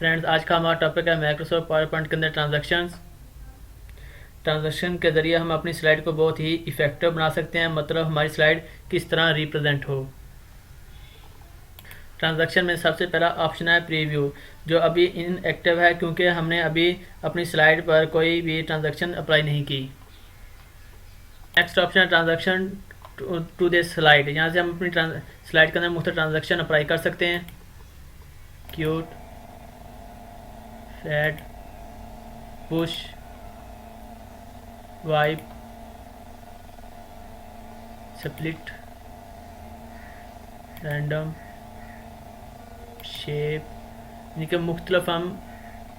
Friends, आज का हमारा टॉपिक है माइक्रोसॉफ्ट पावर पॉइंट के अंदर ट्रांजैक्शन के ज़रिए हम अपनी स्लाइड को बहुत ही इफ़ेक्टिव बना सकते हैं। मतलब हमारी स्लाइड किस तरह रिप्रेजेंट हो। ट्रांजैक्शन में सबसे पहला ऑप्शन है प्रीव्यू, जो अभी इनएक्टिव है क्योंकि हमने अभी अपनी स्लाइड पर कोई भी ट्रांजैक्शन अप्लाई नहीं की। नेक्स्ट ऑप्शन है ट्रांजैक्शन टू दिस स्लाइड। यहाँ से हम अपनी स्लाइड के अंदर मुख्तलिफ ट्रांजैक्शन अप्लाई कर सकते हैं। Cute, fad, push, wipe, split, random, shape, यानी कि मुख्तलिफ हम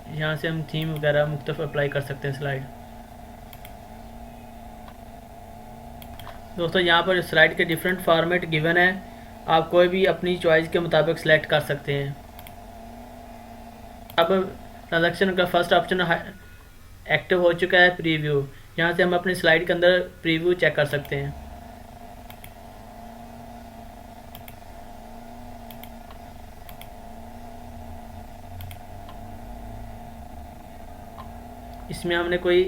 यहाँ से हम थीम वगैरह मुख्तलिफ अप्लाई कर सकते हैं स्लाइड। दोस्तों, यहाँ पर स्लाइड के डिफरेंट फॉर्मेट गिवन है, आप कोई भी अपनी चॉइस के मुताबिक सेलेक्ट कर सकते हैं। अब ट्रांजैक्शन का फर्स्ट ऑप्शन एक्टिव हो चुका है प्रीव्यू। यहाँ से हम अपनी स्लाइड के अंदर प्रीव्यू चेक कर सकते हैं। इसमें हमने कोई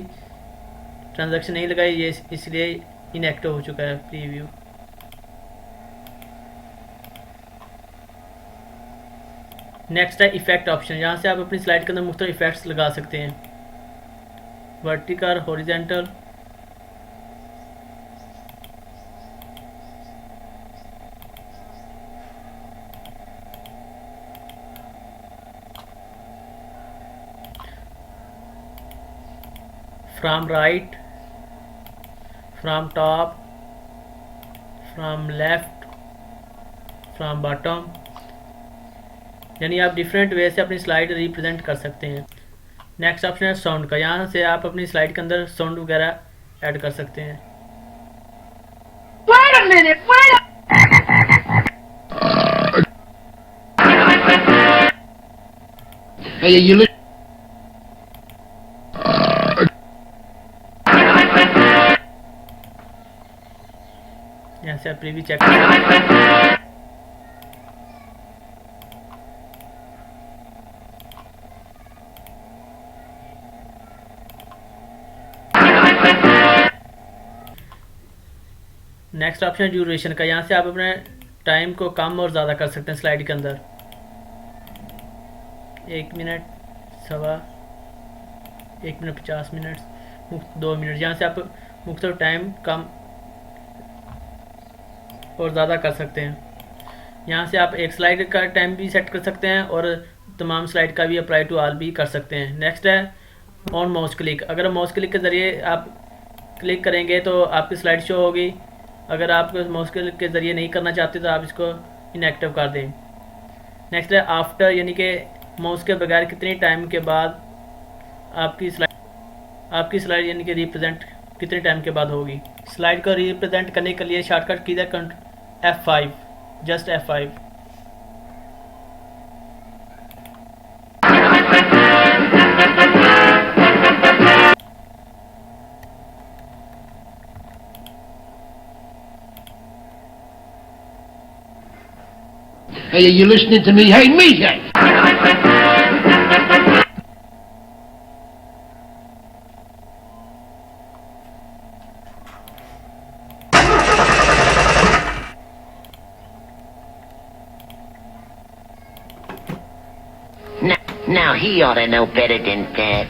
ट्रांजैक्शन नहीं लगाई, ये इसलिए इनएक्टिव हो चुका है प्रीव्यू। नेक्स्ट है इफेक्ट ऑप्शन। यहाँ से आप अपनी स्लाइड के अंदर मुख्तलिफ इफेक्ट्स लगा सकते हैं। Vertical, horizontal, from right, from top, from left, from bottom, यानी आप डिफरेंट वे से अपनी स्लाइड रिप्रेजेंट कर सकते हैं। नेक्स्ट ऑप्शन है साउंड का। यहाँ से आप अपनी स्लाइड के अंदर साउंड वगैरह ऐड कर सकते हैं। Wait a minute, wait a... Hey, you listen. यहाँ से आप प्रीव्यू चेक कर सकते हैं। नेक्स्ट ऑप्शन है ड्यूरेशन का। यहाँ से आप अपने टाइम को कम और ज़्यादा कर सकते हैं स्लाइड के अंदर। 1 मिनट, 1 मिनट 50 मिनट, 2 मिनट। यहाँ से आप मुख्तलिफ टाइम कम और ज़्यादा कर सकते हैं। यहाँ से आप एक स्लाइड का टाइम भी सेट कर सकते हैं और तमाम स्लाइड का भी अप्लाई टू ऑल भी कर सकते हैं। नेक्स्ट है ऑन माउस क्लिक। अगर माउस क्लिक के ज़रिए आप क्लिक करेंगे तो आपकी स्लाइड शो होगी। अगर आप माउस क्लिक के ज़रिए नहीं करना चाहते तो आप इसको इनएक्टिव कर दें। नेक्स्ट है आफ्टर, यानी कि माउस के बगैर कितने टाइम के बाद आपकी स्लाइड यानी कि रिप्रेजेंट कितने टाइम के बाद होगी। स्लाइड को रिप्रेजेंट करने के लिए शॉर्टकट की है F5, just F5। Hey, you listening to me? Hey, me! Now he ought to know better than that.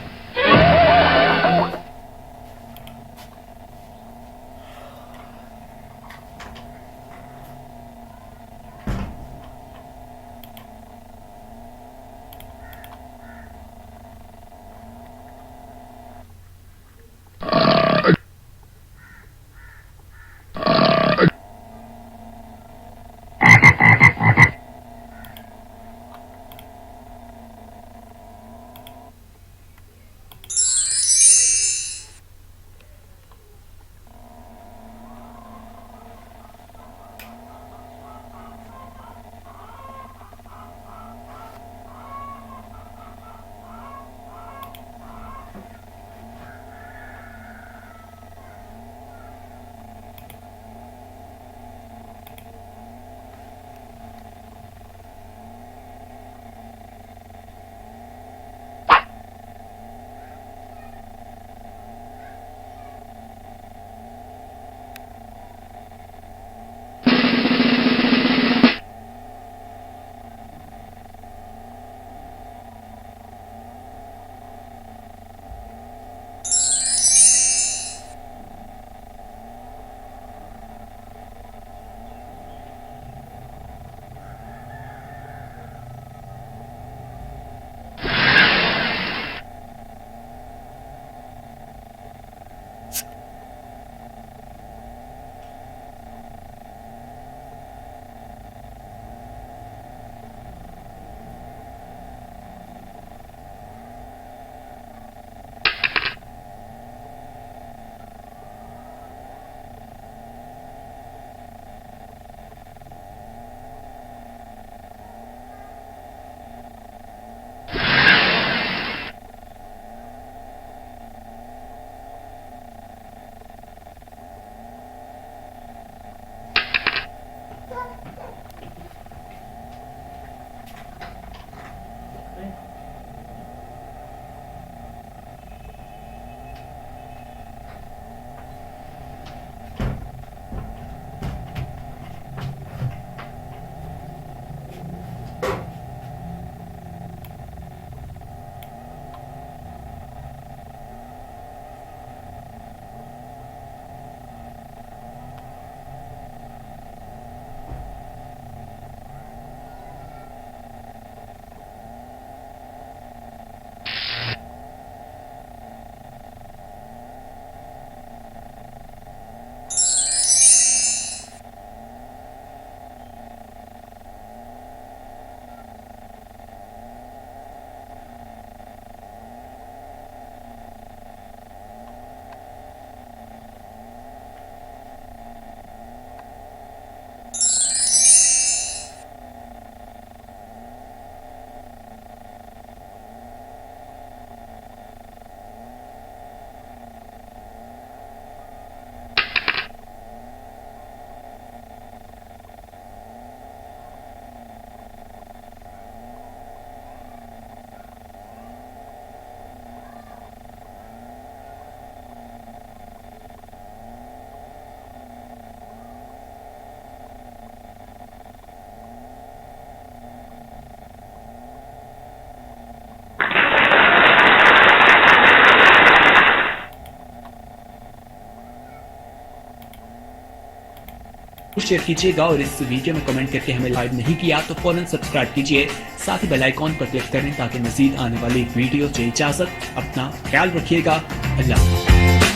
Share कीजिएगा और इस वीडियो में कमेंट करके हमें लाइक नहीं किया तो फौरन सब्सक्राइब कीजिए, साथ ही बेल आइकॉन पर क्लिक करें ताकि मजीद आने वाली वीडियो से इजाजत। अपना ख्याल रखिएगा। अल्लाह।